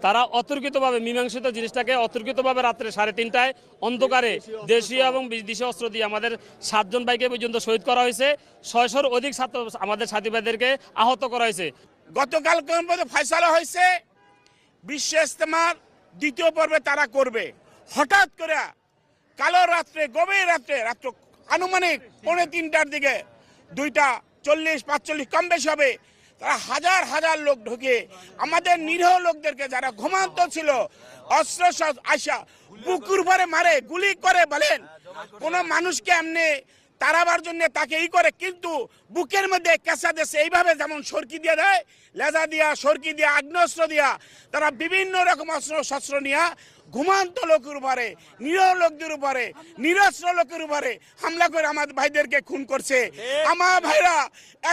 তারা অতর্কিতভাবে মীমাংসিত জিনিসটাকে অতর্কিতভাবে রাত্রে 3:30টায় অন্ধকারে দেশীয় এবং বিদেশি অস্ত্র দিয়ে আমাদের 7 জন ভাইকে পর্যন্ত শহীদ করা হয়েছে। 600-র অধিক ছাত্র আমাদের সাথী ভাইদেরকে আহত করা হয়েছে। গতকাল ফয়সালা হয়েছে বিশ্ব ইজতেমার দ্বিতীয় পর্বে তারা করবে। হঠাৎ করে কালো রাত্রে, গভীর রাত্রে, আনুমানিক 2:45টার দিকে 2:40-45 কম বেশি হবে, তারা হাজার হাজার লোক ঢুকে আমাদের নিরীহ লোকদেরকে যারা ঘুমান্ত ছিল অস্ত্র আশা বুকুর ভরে মারে, গুলি করে। বলেন কোন মানুষকে এমনি তারাবার জন্য তাকে করে, কিন্তু বুকের মধ্যে কেঁচা দেশে এইভাবে যেমন সরকি দিয়ে দেয়, লেজা দিয়া, সরকি দিয়া, আগ্নেয়াস্ত্র দিয়া, তারা বিভিন্ন রকম অস্ত্র শস্ত্র নিয়ে ঘুমান্ত লোকের উপরে, নিরীহ লোকদের উপরে, নিরস্ত্র লোকের উপরে হামলা করে আমাদের ভাইদেরকে খুন করছে। আমার ভাইরা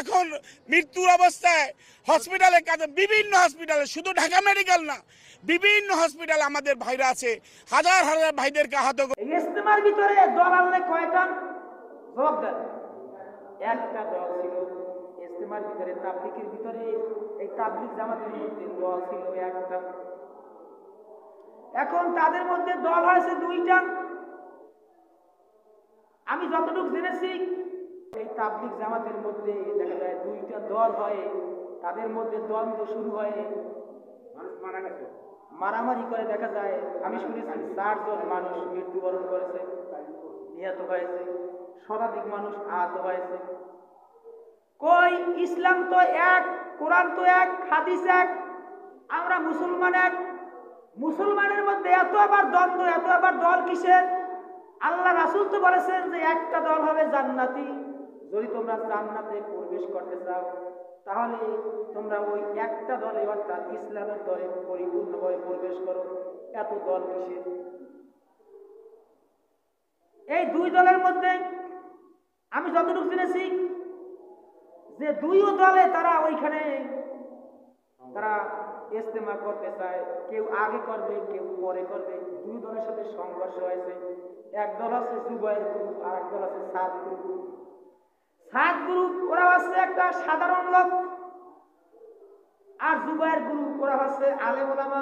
এখন মৃত্যুর অবস্থায় হসপিটালে কাজে, বিভিন্ন হসপিটালে, শুধু ঢাকা মেডিকেল না, বিভিন্ন হসপিটালে আমাদের ভাইরা আছে। হাজার হাজার ভাইদেরকে আহত। ইজতেমার ভিতরে দল আনলে কয়টা? জবাব দেন। একটা দল ছিল ইজতেমার ভিতরে, তাবলীগের ভিতরে, এই তাবলীগ জামাতের মধ্যে দল ছিল একটা। এখন তাদের মধ্যে দল হয়েছে 2টা। আমি যতটুকু জেনেছি এই তাবলীগ জামাতের মধ্যে দেখা যায় 2টা দল হয়, তাদের মধ্যে দ্বন্দ্ব শুরু হয়, মানুষ মারা গেছে, মারামারি করে। দেখা যায় আমি শুনেছি 4 জন মানুষ মৃত্যুবরণ করেছে, নিহত হয়েছে, শতাধিক মানুষ আহত হয়েছে। কই ইসলাম তো এক, কোরআন তো এক, হাদিস এক, আমরা মুসলমান এক। মুসলমানের মধ্যে এত আবার দ্বন্দ্ব, এত আবার দল কিসের? আল্লাহ রাসূল তো বলেছেন যে একটা দল হবে জান্নাতি। যদি তোমরা জান্নাতে প্রবেশ করতে চাও তাহলে তোমরা ওই একটা দলে অর্থাৎ ইসলামের দলে পরিপূর্ণভাবে প্রবেশ করো। এত দল কিসের? এই 2 দলের মধ্যে আমি যতটুকু জেনেছি যে 2 দলে তারা ওইখানে তারা ইজতেমা করতে চায়, কেউ আগে করবে, কেউ পরে করবে। 2 দলের সাথে সংঘর্ষ হয়েছে। এক দল আছে জুবাইর গ্রুপ, আর এক দল আছে সাদ গ্রুপ। সাদ গ্রুপ ওরা হচ্ছে একটা সাধারণ লোক, আর জুবাইর গ্রুপ ওরা হচ্ছে আলেম ওলামা।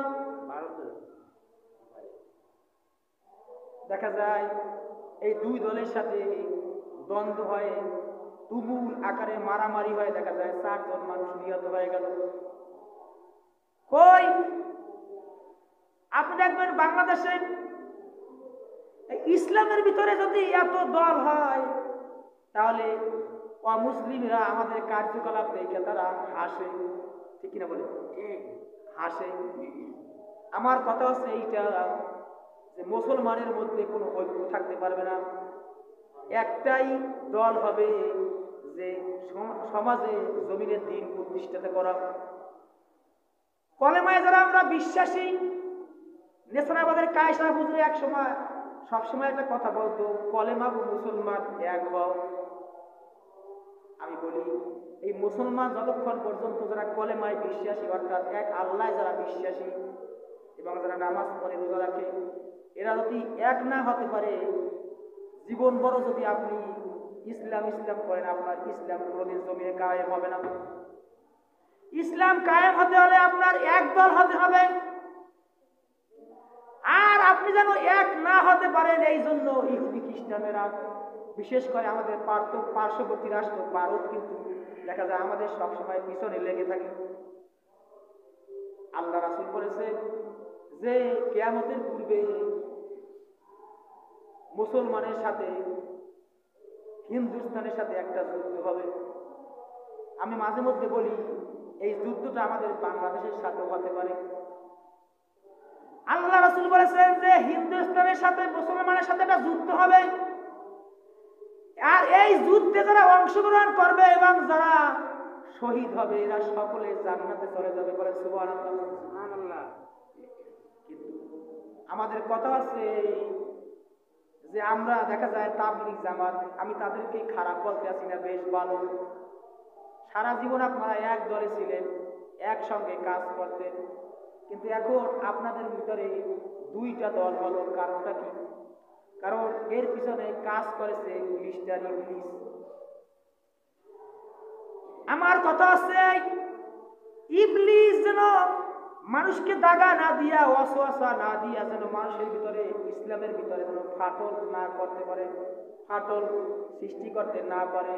দেখা যায় এই 2 দলের সাথে দ্বন্দ্ব হয়, তুমুল আকারে মারামারি হয়। দেখা যায় 4 জন মানুষ নিহত হয়ে গেল। কই আপনি দেখবেন বাংলাদেশে ইসলামের ভিতরে যদি এত দল হয় তাহলে অমুসলিমরা আমাদের কার্যকলাপ দেখে তারা হাসে, ঠিক কিনা বলে? হাসে। আমার কথা হচ্ছে এইটা যে মুসলমানের মধ্যে কোনো ঐক্য থাকতে পারবে না। একটাই দল হবে যে সমাজে জমিনের দিন প্রতিষ্ঠাতা করা। কলেমায় যারা আমরা বিশ্বাসী, নেসারাবাদের কায়সার হুজুর এক সময় সবসময় একটা কথা বলতো, কলেমা ও মুসলমান এক হও। আমি বলি এই মুসলমান যতক্ষণ পর্যন্ত যারা কলেমায় বিশ্বাসী, অর্থাৎ এক আল্লাহ যারা বিশ্বাসী এবং যারা নামাজ পড়ে, রোজা রাখে, এরা যদি এক না হতে পারে, জীবন বড় যদি আপনি ইসলাম ইসলাম করেন, আপনার ইসলাম কোনদিন জমিনে কায়েম হবে না। ইসলাম কায়েম হতে হলে আপনার এক দল হতে হবে। আর আপনি যেন এক না হতে পারেন, এই জন্য ইহুদি খ্রিস্টানেরা, বিশেষ করে আমাদের পার্শ্ববর্তী রাষ্ট্র ভারত কিন্তু দেখা যায় আমাদের সবসময় পিছনে লেগে থাকে। আল্লাহ রাসূল বলেছে যে কিয়ামতের পূর্বে মুসলমানের সাথে হিন্দুস্তানের সাথে একটা যুদ্ধ হবে। আমি মাঝে মধ্যে বলি এই যুদ্ধটা আমাদের বাংলাদেশের সাথেও হতে পারে। আল্লাহ রাসূল বলেছেন যে হিন্দুস্তানের সাথে মুসলমানের সাথে একটা যুদ্ধ হবে, আর এই যুদ্ধে যারা অংশগ্রহণ করবে এবং যারা শহীদ হবে এরা সকলে জান্নাতে চলে যাবে। বলে সুবহানাল্লাহ, সুবহানাল্লাহ। কিন্তু আমাদের কথা আছে যে আমরা দেখা যায় তাবলীগ জামাত, আমি তাদেরকে খারাপ বলতে আছি না, বেশ ভালো। সারা জীবন আপনারা এক দলে ছিলেন, একসঙ্গে কাজ করতেন, কিন্তু এখন আপনাদের ভিতরে 2টা দল হলো। কারণটা কি? কারণ এর পিছনে কাজ করেছে মিস্টার ইবলিস। আমার কথা আছে ইবলিস যেন মানুষকে দাগা না দিয়া, ওয়াসওয়াসা না দিয়া যেন মানুষের ভিতরে, ইসলামের ভিতরে যেন ফাটল না করতে পারে, ফাটল সৃষ্টি করতে না পারে,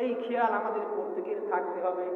এই খেয়াল আমাদের প্রত্যেকের থাকতে হবে।